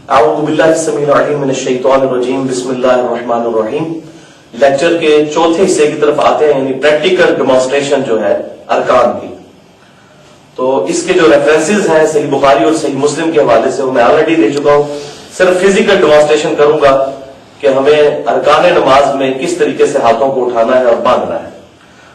اعوذ باللہ السمیع العلیم من الشیطان الرجیم بسم اللہ الرحمن الرحیم. لیکچر کے چوتھے حصے کی طرف آتے ہیں، یعنی پریکٹیکل ڈیمانسٹریشن جو ہے ارکان کی. تو اس کے جو ریفرنسز ہیں صحیح بخاری اور صحیح مسلم کے حوالے سے وہ میں آلریڈی دے چکا ہوں. صرف فزیکل ڈیمانسٹریشن کروں گا کہ ہمیں ارکان نماز میں کس طریقے سے ہاتھوں کو اٹھانا ہے اور باندھنا ہے.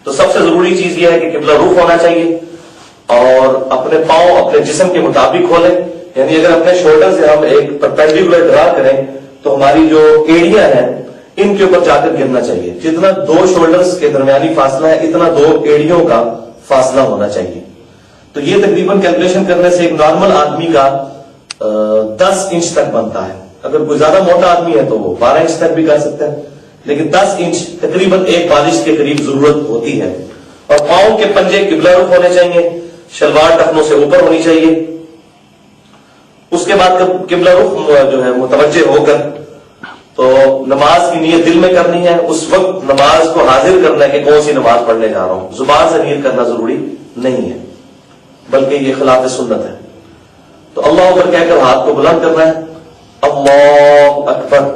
تو سب سے ضروری چیز یہ ہے کہ قبلہ رخ ہونا چاہیے اور اپنے پاؤں اپنے جسم کے مطابق کھولیں. یعنی اگر اپنے شولڈر سے ہم ایک پرپینڈیکولر ڈرا کریں تو ہماری جو ایڑیاں ہیں ان کے اوپر جا کر گرنا چاہیے. جتنا دو شولڈرز کے درمیانی فاصلہ ہے اتنا دو ایڑیوں کا فاصلہ ہونا چاہیے. تو یہ تقریباً کیلکولیشن کرنے سے ایک نارمل آدمی کا 10 انچ تک بنتا ہے. اگر کوئی زیادہ موٹا آدمی ہے تو وہ 12 انچ تک بھی کر سکتا ہے، لیکن 10 انچ تقریباً ایک بالش کے قریب ضرورت ہوتی ہے. اور پاؤں کے پنجے قبلہ رخ ہونے چاہیے، شلوار ٹخنوں سے اوپر ہونی چاہیے. اس کے بعد قبلہ رخ جو ہے متوجہ ہو کر تو نماز کی نیت دل میں کرنی ہے. اس وقت نماز کو حاضر کرنا ہے کہ کون سی نماز پڑھنے جا رہا ہوں. زبان سے نیت کرنا ضروری نہیں ہے بلکہ یہ خلاف سنت ہے. تو اللہ اکبر کہہ کر ہاتھ کو بلند کرنا ہے، اللہ اکبر.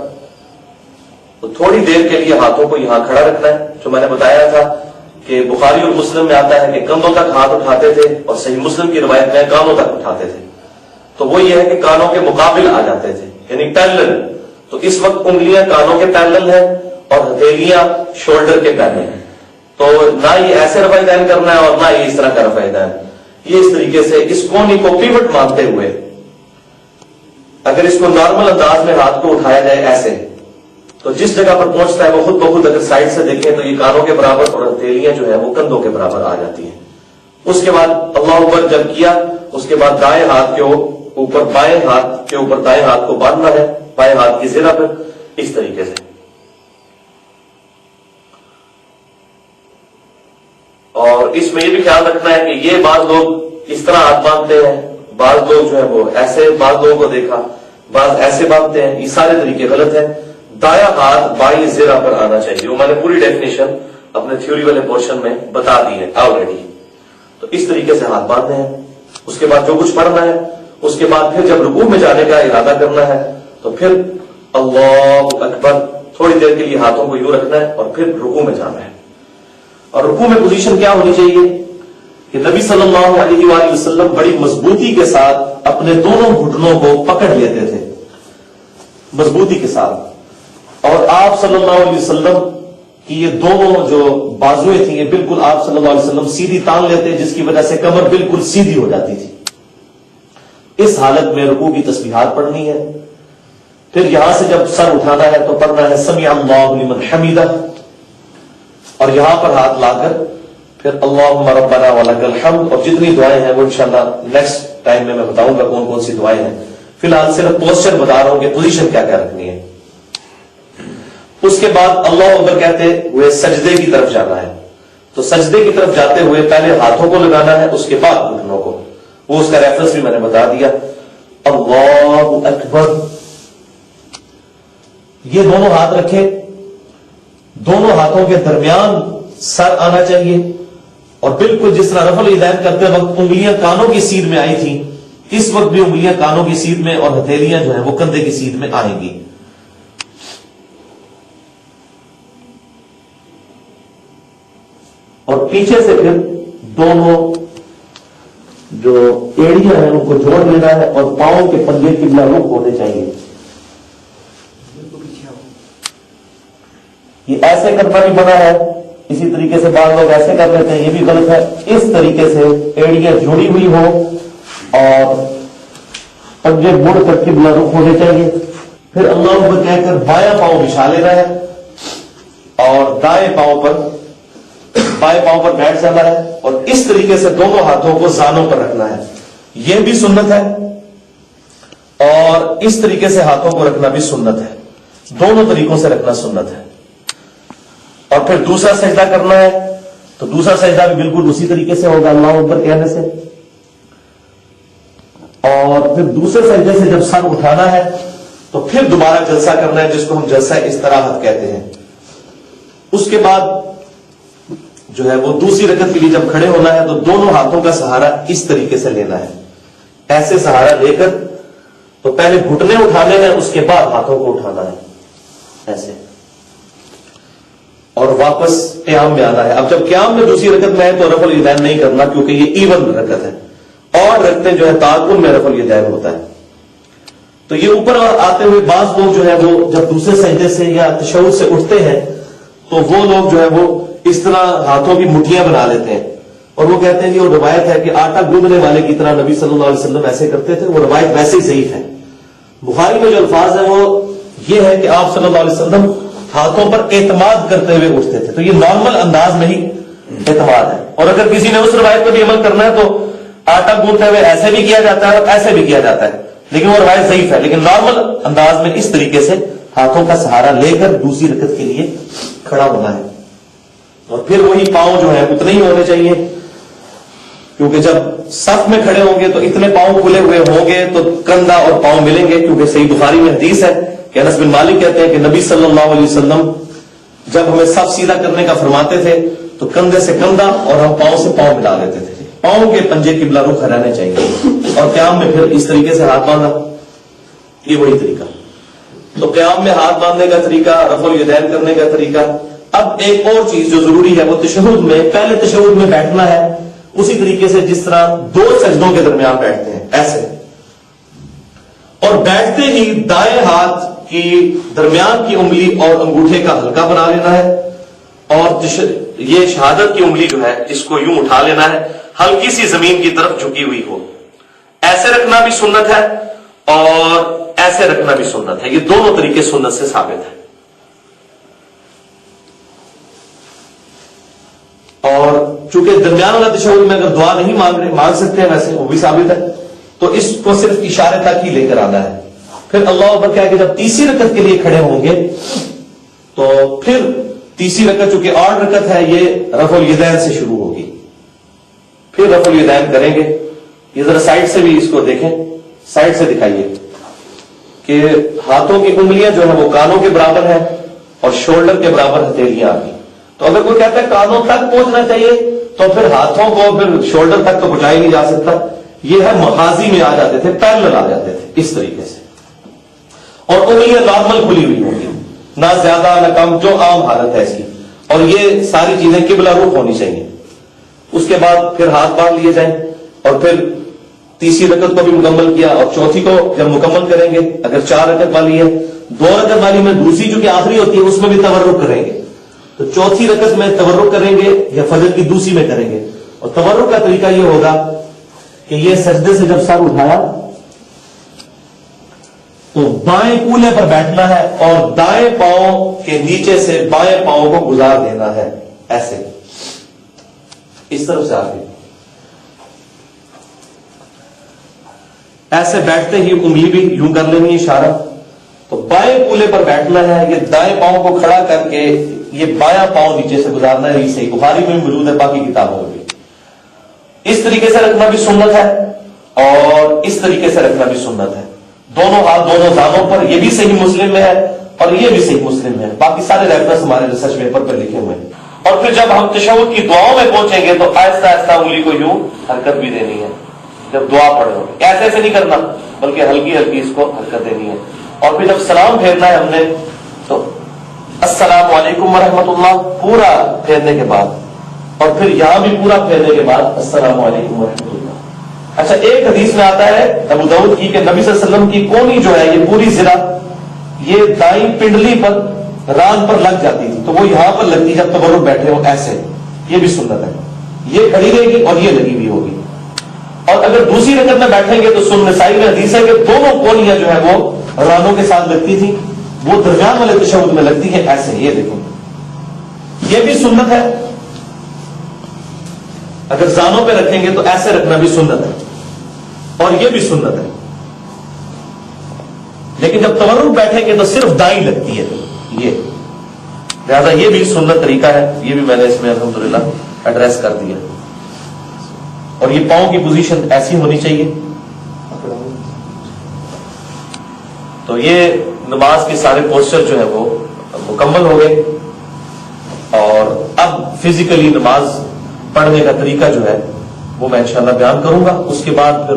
تو تھوڑی دیر کے لیے ہاتھوں کو یہاں کھڑا رکھنا ہے. جو میں نے بتایا تھا کہ بخاری اور مسلم میں آتا ہے کہ کندھوں تک ہاتھ اٹھاتے تھے اور صحیح مسلم کی روایت میں کانوں تک اٹھاتے تھے. تو وہ یہ ہے کہ کانوں کے مقابل آ جاتے تھے، یعنی پیرلل. تو اس وقت انگلیاں کانوں کے پیرلل ہیں اور ہتھیلیاں شولڈر کے پیرلل ہیں. تو نہ یہ ایسے رفع دین کرنا ہے اور نہ یہ اس طرح کا رفع دین. یہ اس طریقے سے اس کونی کو پیوٹ مانتے ہوئے اگر اس کو نارمل انداز میں ہاتھ کو اٹھایا جائے ایسے تو جس جگہ پر پہنچتا ہے وہ خود بخود اگر سائڈ سے دیکھیں تو یہ کانوں کے برابر اور ہتھیلیاں جو ہے وہ کندھوں کے برابر آ جاتی ہیں. اس کے بعد اللہ اکبر جب کیا اس کے بعد دائیں ہاتھ کے اوپر بائیں ہاتھ کے اوپر دائیں ہاتھ کو باندھنا ہے، بائیں ہاتھ کی زرہ پر اس طریقے سے. اور اس میں یہ بھی خیال رکھنا ہے کہ یہ بعض لوگ اس طرح ہاتھ باندھتے ہیں، بعض لوگ جو ہے وہ ایسے، بعض لوگوں کو دیکھا بعض ایسے باندھتے ہیں. یہ سارے طریقے غلط ہیں. دایاں ہاتھ بائیں زرہ پر آنا چاہیے. وہ میں نے پوری ڈیفینیشن اپنے تھیوری والے پورشن میں بتا دی ہے آلریڈی. تو اس طریقے سے ہاتھ باندھنے ہیں. اس کے بعد جو کچھ پڑھنا ہے اس کے بعد پھر جب رکوع میں جانے کا ارادہ کرنا ہے تو پھر اللہ اکبر تھوڑی دیر کے لیے ہاتھوں کو یوں رکھنا ہے اور پھر رکوع میں جانا ہے. اور رکوع میں پوزیشن کیا ہونی چاہیے کہ نبی صلی اللہ علیہ وآلہ وسلم بڑی مضبوطی کے ساتھ اپنے دونوں گھٹنوں کو پکڑ لیتے تھے، مضبوطی کے ساتھ. اور آپ صلی اللہ علیہ وسلم کی یہ دونوں جو بازویں تھیں یہ بالکل آپ صلی اللہ علیہ وسلم سیدھی تان لیتے، جس کی وجہ سے کمر بالکل سیدھی ہو جاتی تھی. اس حالت میں رکوع کی تسبیحات پڑھنی ہے. پھر یہاں سے جب سر اٹھانا ہے تو پڑھنا ہے سمیع اللہ لمن حمیدہ، اور یہاں پر ہاتھ لا کر پھر اللہم ربنا ولک الحمد. اور جتنی دعائیں ہیں وہ انشاءاللہ نیکسٹ ٹائم میں بتاؤں گا کون کون سی دعائیں ہیں. فی الحال صرف پوسچر بتا رہا ہوں کہ پوزیشن کیا کیا رکھنی ہے. اس کے بعد اللہ اکبر کہتے ہوئے سجدے کی طرف جانا ہے. تو سجدے کی طرف جاتے ہوئے پہلے ہاتھوں کو لگانا ہے، اس کے بعد گھٹنوں کو. وہ اس کا ریفرنس بھی میں نے بتا دیا. اللہ اکبر. یہ دونوں ہاتھ رکھے، دونوں ہاتھوں کے درمیان سر آنا چاہیے. اور بالکل جس طرح رفع الیدین کرتے وقت انگلیاں کانوں کی سیدھ میں آئی تھیں اس وقت بھی انگلیاں کانوں کی سیدھ میں اور ہتھیلیاں جو ہیں وہ کندھے کی سیدھ میں آئیں گی. اور پیچھے سے پھر دونوں جو ایڑیاں ہیں ان کو جوڑ لینا ہے اور پاؤں کے پنجے قبلہ رخ ہونے چاہیے. یہ ایسے کرنا بھی منع ہے. اسی طریقے سے بعض لوگ ایسے کر لیتے ہیں، یہ بھی غلط ہے. اس طریقے سے ایڑیاں جڑی ہوئی ہو اور پنجے مڑ کر قبلہ رخ ہونے چاہیے. پھر اللہ اکبر کہہ کر بایاں پاؤں بچھا لینا ہے اور دائیں پاؤں پر بائیں پاؤں پر بیٹھ جانا ہے. اور اس طریقے سے دونوں ہاتھوں کو زانوں پر رکھنا ہے. یہ بھی سنت ہے اور اس طریقے سے ہاتھوں کو رکھنا بھی سنت ہے. دونوں طریقوں سے رکھنا سنت ہے. اور پھر دوسرا سجدہ کرنا ہے تو دوسرا سجدہ بھی بالکل اسی طریقے سے ہوگا اللہ اکبر کہنے سے. اور پھر دوسرے سجدے سے جب سر اٹھانا ہے تو پھر دوبارہ جلسہ کرنا ہے، جس کو ہم جلسہ استراحت کہتے ہیں. اس کے بعد جو ہے وہ دوسری رکعت کے لیے جب کھڑے ہونا ہے تو دونوں ہاتھوں کا سہارا اس طریقے سے لینا ہے. ایسے سہارا لے کر تو پہلے گھٹنے اٹھانے ہیں، اس کے بعد ہاتھوں کو اٹھانا ہے ایسے، اور واپس قیام میں آنا ہے۔ اب جب قیام میں دوسری رکعت میں ہے تو رفع الیدین نہیں کرنا، کیونکہ یہ ایون رکعت ہے، اور رکھتے جو ہے تعاقب میں رفع الیدین ہوتا ہے۔ تو یہ اوپر آتے ہوئے بعض لوگ جو ہے وہ جب دوسرے سجدے سے یا تشہد سے اٹھتے ہیں تو وہ لوگ جو ہے وہ اس طرح ہاتھوں کی مٹھیاں بنا لیتے ہیں، اور وہ کہتے ہیں کہ وہ روایت ہے کہ آٹا گوندنے والے کی طرح نبی صلی اللہ علیہ وسلم ایسے کرتے تھے، وہ روایت ویسے ہی ضعیف ہے۔ بخاری میں جو الفاظ ہیں وہ یہ ہے کہ آپ صلی اللہ علیہ وسلم ہاتھوں پر اعتماد کرتے ہوئے اٹھتے تھے، تو یہ نارمل انداز میں ہی اعتماد ہے۔ اور اگر کسی نے اس روایت پر بھی عمل کرنا ہے تو آٹا گوندتے ہوئے ایسے بھی کیا جاتا ہے اور ایسے بھی کیا جاتا ہے، لیکن وہ روایت ضعیف ہے۔ لیکن نارمل انداز میں اس طریقے سے ہاتھوں کا سہارا لے کر دوسری رکعت کے لیے کھڑا ہونا ہے، اور پھر وہی پاؤں جو ہے اتنے ہی ہونے چاہیے، کیونکہ جب صف میں کھڑے ہوں گے تو اتنے پاؤں کھلے ہوئے ہوں گے تو کندھا اور پاؤں ملیں گے، کیونکہ صحیح بخاری میں حدیث ہے کہ انس بن مالک کہتے ہیں کہ نبی صلی اللہ علیہ وسلم جب ہمیں صف سیدھا کرنے کا فرماتے تھے تو کندھے سے کندھا اور ہم پاؤں سے پاؤں ملا دیتے تھے، پاؤں کے پنجے قبلہ رخ رہنے چاہیے، اور قیام میں پھر اس طریقے سے ہاتھ باندھا، یہ وہی طریقہ۔ تو قیام میں ہاتھ باندھنے کا طریقہ، رفع الیدین کرنے کا طریقہ۔ اب ایک اور چیز جو ضروری ہے وہ تشہد میں، پہلے تشہد میں بیٹھنا ہے اسی طریقے سے جس طرح دو سجدوں کے درمیان بیٹھتے ہیں ایسے، اور بیٹھتے ہی دائیں ہاتھ کی درمیان کی انگلی اور انگوٹھے کا ہلکا بنا لینا ہے، اور یہ شہادت کی انگلی جو ہے اس کو یوں اٹھا لینا ہے، ہلکی سی زمین کی طرف جھکی ہوئی ہو۔ ایسے رکھنا بھی سنت ہے اور ایسے رکھنا بھی سنت ہے، یہ دونوں طریقے سنت سے ثابت ہے۔ اور چونکہ درمیان والا تشہد میں اگر دعا نہیں مانگ سکتے ہیں ویسے وہ بھی ثابت ہے، تو اس کو صرف اشارے تک ہی لے کر آنا ہے۔ پھر اللہ اکبر کہہ کے جب تیسری رکعت کے لیے کھڑے ہوں گے تو پھر تیسری رکعت چونکہ 8 رکعت ہے یہ رفع الیدین سے شروع ہوگی، پھر رفع الیدین کریں گے۔ یہ ذرا سائڈ سے بھی اس کو دیکھیں، سائڈ سے دکھائیے کہ ہاتھوں کی انگلیاں جو ہیں وہ کانوں کے برابر ہیں اور شولڈر کے برابر ہتھیلیاں آ گئی۔ تو اگر کوئی کہتا ہے کانوں تک پہنچنا چاہیے تو پھر ہاتھوں کو پھر شولڈر تک تو پہنچایا نہیں جا سکتا، یہ ہے مخازی میں آ جاتے تھے، پیرلل آ جاتے تھے اس طریقے سے، اور انگلیاں نارمل کھلی ہوئی ہوں گی، نہ زیادہ نہ کم، جو عام حالت ہے اس کی، اور یہ ساری چیزیں قبلہ رخ ہونی چاہیے۔ اس کے بعد پھر ہاتھ باندھ لیے جائیں، اور پھر تیسری رکعت کو بھی مکمل کیا، اور چوتھی کو جب مکمل کریں گے، اگر 4 رکعت والی ہے، 2 رکعت والی میں دوسری جو کہ آخری ہوتی ہے اس میں بھی تورک کریں گے، تو چوتھی رکعت میں تورک کریں گے یا فجر کی دوسری میں کریں گے۔ اور تورک کا طریقہ یہ ہوگا کہ یہ سجدے سے جب سر اٹھایا تو بائیں کولے پر بیٹھنا ہے اور دائیں پاؤں کے نیچے سے بائیں پاؤں کو گزار دینا ہے ایسے، اس طرف سے آگے، ایسے بیٹھتے ہی انگلی بھی یوں کر لینی ہے اشارہ، تو بائیں کولے پر بیٹھنا ہے، یہ دائیں پاؤں کو کھڑا کر کے یہ بایاں پاؤں نیچے سے گزارنا ہے، یہ صحیح بخاری میں موجود ہے، باقی کتابوں میں بھی۔ اس طریقے سے رکھنا بھی سنت ہے اور اس طریقے سے رکھنا بھی سنت ہے، دونوں ہاتھ دونوں دانوں پر، یہ بھی صحیح مسلم میں ہے اور یہ بھی صحیح مسلم میں ہے، باقی سارے ریفرنس ہمارے ریسرچ پیپر پر لکھے ہوئے ہیں۔ اور پھر جب ہم تشہد کی دعاؤں میں پہنچیں گے تو آہستہ آہستہ انگلی کو یوں حرکت بھی دینی ہے، جب دعا پڑھ رہے ہو ایسے ایسے نہیں کرنا بلکہ ہلکی ہلکی اس کو حرکت دینی ہے۔ اور پھر جب سلام پھیرنا ہے ہم نے تو السلام علیکم ورحمۃ اللہ پورا پھیرنے کے بعد، اور پھر یہاں بھی پورا پھیرنے کے بعد السلام علیکم ورحمۃ اللہ۔ اچھا، ایک حدیث میں آتا ہے ابو داؤد کی کہ نبی صلی اللہ علیہ وسلم کی کونی جو ہے یہ پوری زرہ یہ دائیں پنڈلی پر ران پر لگ جاتی تھی، تو وہ یہاں پر لگتی جب تورک بیٹھے ہو ایسے، یہ بھی سنت ہے، یہ کھڑی رہے گی اور یہ لگی ہوئی ہوگی۔ اور اگر دوسری رکعت میں بیٹھیں گے تو سنن نسائی میں حدیث ہے کہ دونوں کونیاں جو ہے وہ رانوں کے ساتھ لگتی تھی، وہ درمیان والے تشہد میں لگتی ہے ایسے، یہ دیکھیں یہ بھی سنت ہے۔ اگر زانوں پہ رکھیں گے تو ایسے رکھنا بھی سنت ہے اور یہ بھی سنت ہے، لیکن جب تورک بیٹھیں گے تو صرف دائیں لگتی ہے، یہ لہذا یہ بھی سنت طریقہ ہے، یہ بھی میں نے اس میں الحمدللہ ایڈریس کر دیا۔ اور یہ پاؤں کی پوزیشن ایسی ہونی چاہیے۔ تو یہ نماز کے سارے پوسچر جو ہے وہ مکمل ہو گئے، اور اب فزیکلی نماز پڑھنے کا طریقہ جو ہے وہ میں انشاءاللہ بیان کروں گا۔ اس کے بعد پھر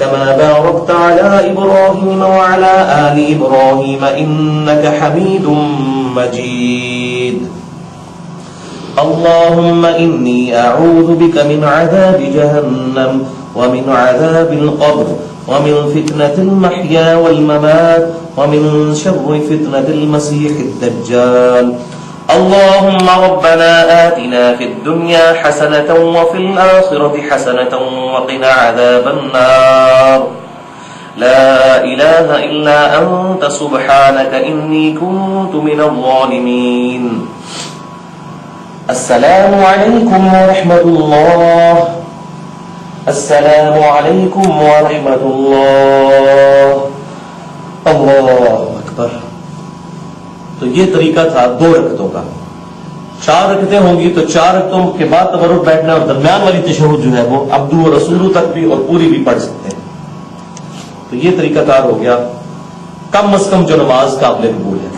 كما باركت على إبراهيم وعلى آل إبراهيم إنك حميد مجيد. اللهم إني أعوذ بك من عذاب جهنم ومن عذاب القبر ومن فتنة المحيا والممات ومن شر فتنة المسيح الدجال. اللهم ربنا آتنا في الدنيا حسنة وفي الآخرة حسنة وقنا عذاب النار. لا إله إلا أنت سبحانك إني كنت من الظالمين. السلام عليكم ورحمة الله. السلام عليكم ورحمة الله. اللہ اکبر. تو یہ طریقہ تھا 2 رکعتوں کا. 4 رکعتیں ہوں گی تو 4 رکعتوں کے بعد تورک بیٹھنا اور درمیان والی تشہد جو ہے وہ عبدو و رسولو تک بھی اور پوری بھی پڑھ سکتے ہیں. تو یہ طریقہ کار ہو گیا کم از کم جو نماز قابل قبول ہے.